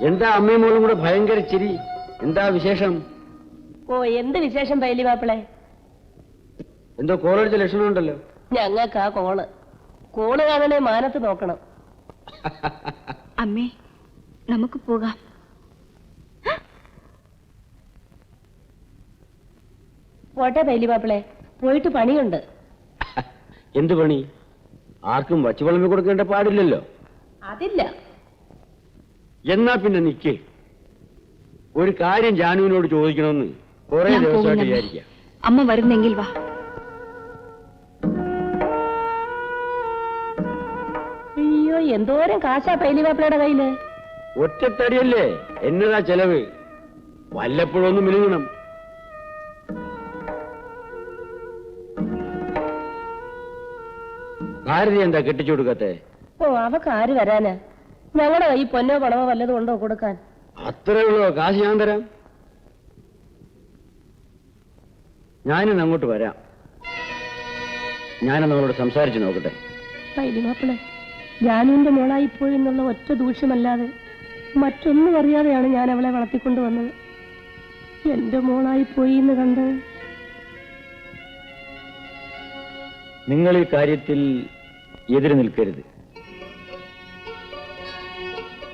എന്താ അമ്മയും മോളും കൂടെ ഭയങ്കര ചിരി? എന്താ വിശേഷം? ഓ, എന്ത് വിശേഷം പൈലി മാപ്പിളെ? എന്തോ കോളടിച്ച ലക്ഷണമുണ്ടല്ലോ. ഞങ്ങൾക്കാ കോള് കാണണേ മാനത്ത് നോക്കണം. അമ്മേ, നമുക്ക് പോകാം. പോട്ടെ പൈലി മാപ്പിളെ, പോയിട്ട് പണിയുണ്ട്. എന്ത് പണി? ആർക്കും വച്ചു വിളമ്പി കൊടുക്കേണ്ട പാടില്ലല്ലോ. അതില്ല. എന്നാ പിന്നെ നിക്ക്, ഒരു കാര്യം ജാനുവിനോട് ചോദിക്കണമെന്ന് കുറെ ദിവസമായിട്ട് വിചാരിക്കാം. അമ്മ വരുന്നെങ്കിൽ വാ. അയ്യോ, എന്തോരം കാശാ പൈലി മാപ്പിളയുടെ കയ്യില്. ഒറ്റത്തടിയല്ലേ, എന്നതാ ചെലവ്? വല്ലപ്പോഴൊന്നും മിനുങ്ങണം. ഭാരതി എന്താ കെട്ടിച്ചു കൊടുക്കത്തെ? ഓ, അവക്ക് ആര് വരാനാ? ഞങ്ങളുടെ കൈ പൊന്നോ പണമോ വല്ലതും ഉണ്ടോ കൊടുക്കാൻ? അത്രേ ഉള്ളോ? കാശ് ഞാൻ തരാം. ഞാനിന്ന് അങ്ങോട്ട് വരാം. ഞാനൊന്ന് അവളോട് സംസാരിച്ചു നോക്കട്ടെ. പൈലി മാപ്പിളെ, ജാനുവിന്റെ മോളായി പോയി എന്നുള്ള ഒറ്റ ദൂഷ്യമല്ലാതെ മറ്റൊന്നും അറിയാതെയാണ് ഞാൻ അവളെ വളർത്തിക്കൊണ്ടുവന്നത്. എന്റെ മോളായി പോയി എന്ന് കണ്ട് നിങ്ങൾ ഈ കാര്യത്തിൽ എതിര് നിൽക്കരുത്.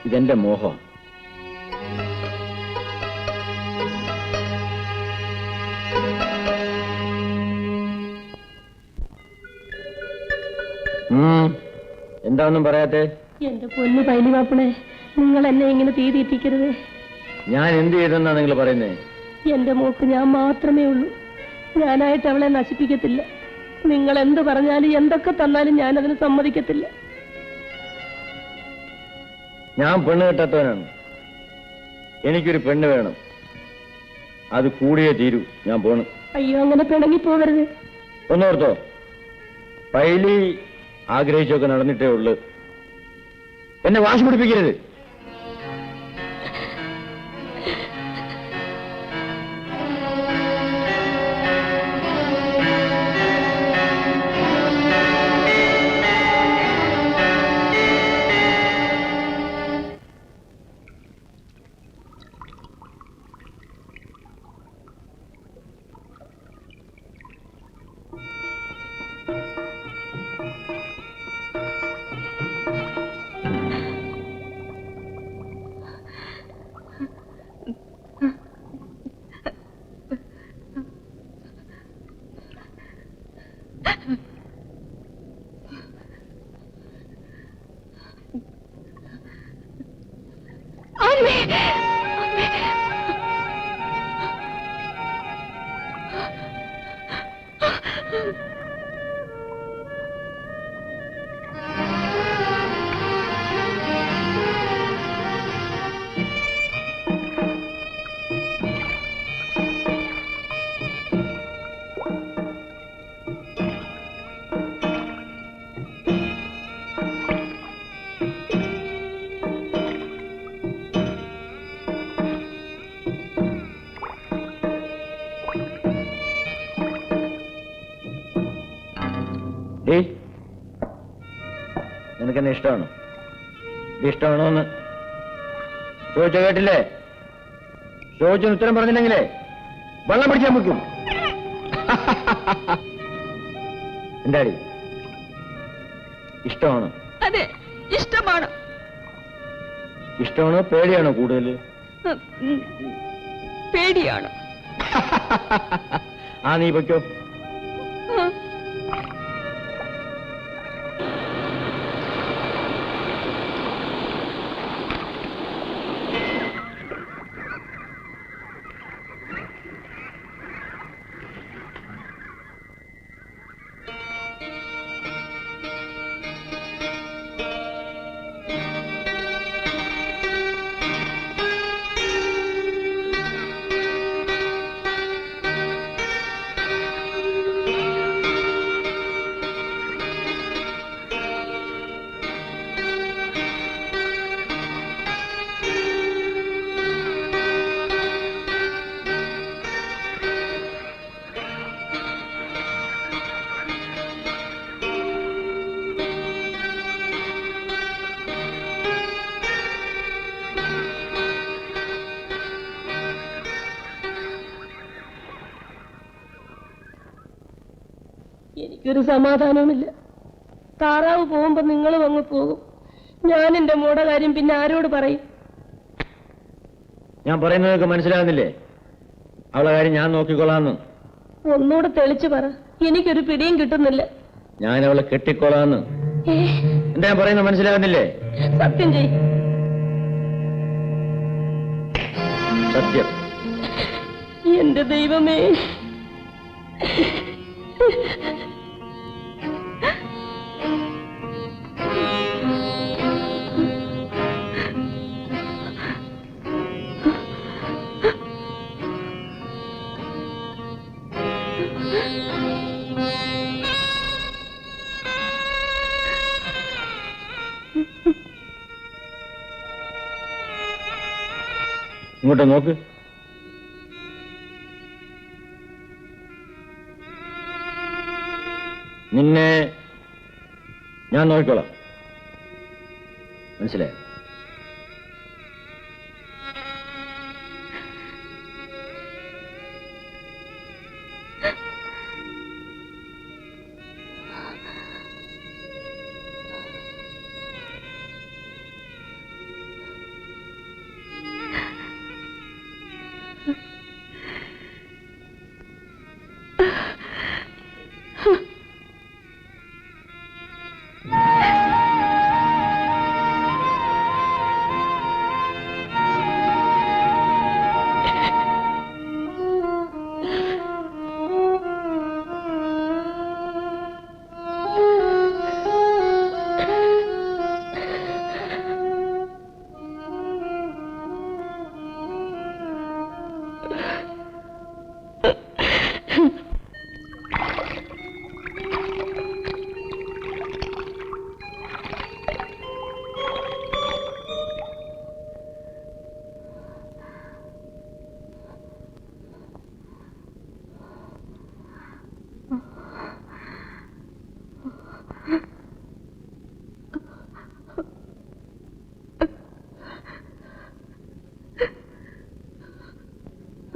ഇതെന്റെ മോഹം. എന്താണെന്നും പറയാത്തെ? എന്റെ പൊന്നു പൈലി മാപ്പിളെ, നിങ്ങൾ എന്നെ ഇങ്ങനെ തീ തീറ്റിക്കരുത്. ഞാൻ എന്ത് ചെയ്തെന്നാ നിങ്ങൾ പറയുന്നേ? എന്റെ മോക്ക് ഞാൻ മാത്രമേ ഉള്ളൂ. ഞാനായിട്ട് അവളെ നശിപ്പിക്കത്തില്ല. നിങ്ങൾ എന്ത് പറഞ്ഞാലും എന്തൊക്കെ തന്നാലും ഞാൻ അതിന് സമ്മതിക്കത്തില്ല. ഞാൻ പെണ്ണ് കെട്ടാത്തവനാണ്. എനിക്കൊരു പെണ്ണ് വേണം. അത് കൂടിയേ തീരൂ. ഞാൻ പോണു. അയ്യോ, അങ്ങനെ പിണങ്ങി പോകരുത്. ഒന്നോർത്തോ, പൈലി ആഗ്രഹിച്ചൊക്കെ നടന്നിട്ടേ ഉള്ളു. എന്നെ വാശി പിടിപ്പിക്കരുത്. നിനക്കെന്നെ ഇഷ്ടമാണോ? ഇഷ്ടമാണോ എന്ന് ചോദിച്ച കേട്ടില്ലേ? ചോദിച്ചൊന്ന് ഉത്തരം പറഞ്ഞില്ലെങ്കിലേ വെള്ളം പിടിക്കാൻ വെക്കും. എന്താടി, ഇഷ്ടമാണോ? അതെ, ഇഷ്ടമാണ്. ഇഷ്ടമാണോ പേടിയാണോ കൂടുതൽ? പേടിയാണ്. ആ, നീ പൊയ്ക്കോ. എനിക്കൊരു സമാധാനവുമില്ല. താറാവ് പോകുമ്പോ നിങ്ങളും അങ്ങ് പോകും. ഞാൻ എന്റെ മോടെ കാര്യം പിന്നെ ആരോട് പറയും? ഞാൻ പറയുന്നതൊക്കെ മനസ്സിലാകുന്നില്ലേ? അവളെ കാര്യം ഞാൻ നോക്കിക്കൊള്ളാന്ന്. ഒന്നുകൂടെ തെളിച്ചു പറ, എനിക്കൊരു പിടിയും കിട്ടുന്നില്ല. ഞാൻ അവളെ കെട്ടിക്കൊള്ളാന്ന്. എന്താ ഞാൻ പറയുന്നത് മനസ്സിലാകുന്നില്ലേ? സത്യം ചെയ്. സത്യം. എന്റെ ദൈവമേ, ഇങ്ങോട്ട് നോക്ക്. നിന്നെ ഞാൻ നോക്കിക്കോളാം. മനസ്സിലായോ?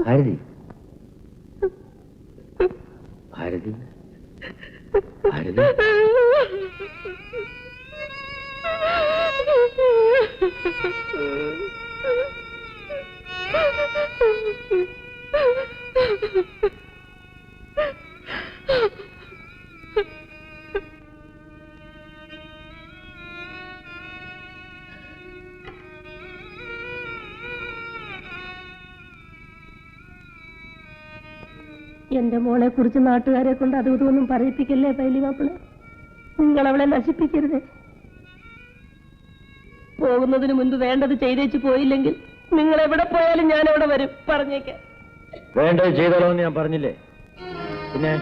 ഭാരതി, ഭാരതി, ഭാരതി. എന്റെ മോളെ കുറിച്ച് നാട്ടുകാരെ കൊണ്ട് അതും ഇതൊന്നും പറയിപ്പിക്കല്ലേ പൈലി മാപ്പിള. നിങ്ങൾ അവളെ നശിപ്പിക്കരുത്. പോകുന്നതിന് മുൻപ് വേണ്ടത് ചെയ്തേച്ച് പോയില്ലെങ്കിൽ നിങ്ങൾ എവിടെ പോയാലും ഞാൻ അവിടെ വരും. പറഞ്ഞേക്കാം. വേണ്ടത് ചെയ്തോളാം എന്ന് ഞാൻ പറഞ്ഞില്ലേ? പിന്നെ